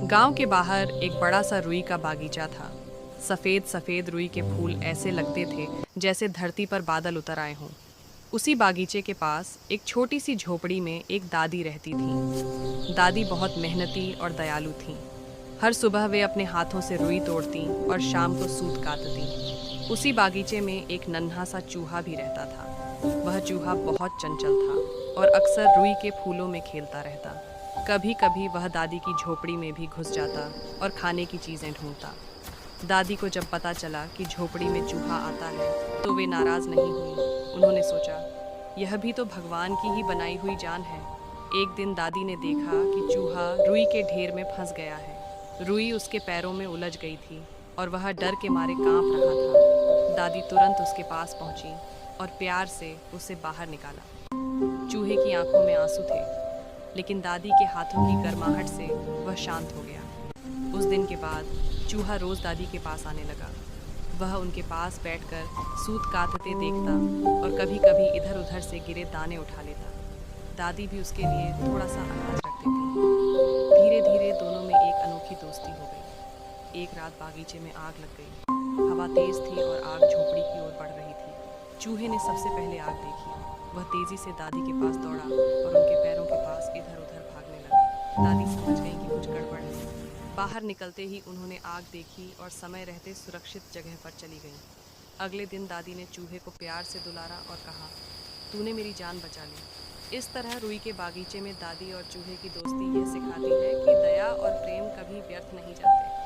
गांव के बाहर एक बड़ा सा रुई का बागीचा था। सफ़ेद सफ़ेद रुई के फूल ऐसे लगते थे जैसे धरती पर बादल उतर आए हों। उसी बागीचे के पास एक छोटी सी झोपड़ी में एक दादी रहती थी। दादी बहुत मेहनती और दयालु थीं। हर सुबह वे अपने हाथों से रुई तोड़ती और शाम को सूत काटती। उसी बागीचे में एक नन्हा सा चूहा भी रहता था। वह चूहा बहुत चंचल था और अक्सर रुई के फूलों में खेलता रहता। कभी कभी वह दादी की झोपड़ी में भी घुस जाता और खाने की चीज़ें ढूंढता। दादी को जब पता चला कि झोपड़ी में चूहा आता है तो वे नाराज़ नहीं हुई। उन्होंने सोचा, यह भी तो भगवान की ही बनाई हुई जान है। एक दिन दादी ने देखा कि चूहा रुई के ढेर में फंस गया है। रुई उसके पैरों में उलझ गई थी और वह डर के मारे कांप रहा था। दादी तुरंत उसके पास पहुंची और प्यार से उसे बाहर निकाला। चूहे की आंखों में आंसू थे, लेकिन दादी के हाथों की गर्माहट से वह शांत हो गया। उस दिन के बाद चूहा रोज दादी के पास आने लगा। वह उनके पास बैठकर सूत काटते देखता और कभी कभी इधर उधर से गिरे दाने उठा लेता। दादी भी उसके लिए थोड़ा सा अनाज रखती थी। धीरे धीरे दोनों में एक अनोखी दोस्ती हो गई। एक रात बागीचे में आग लग गई। हवा तेज थी और आग झोपड़ी की ओर बढ़ रही थी। चूहे ने सबसे पहले आग देखी। वह तेजी से दादी के पास दौड़ा और उनके पैरों के पास इधर उधर भागने लगा। दादी समझ गई कि कुछ गड़बड़ है। बाहर निकलते ही उन्होंने आग देखी और समय रहते सुरक्षित जगह पर चली गईं। अगले दिन दादी ने चूहे को प्यार से दुलारा और कहा, तूने मेरी जान बचा ली। इस तरह रुई के बागीचे में दादी और चूहे की दोस्ती यह सिखाती है कि दया और प्रेम कभी व्यर्थ नहीं जाते।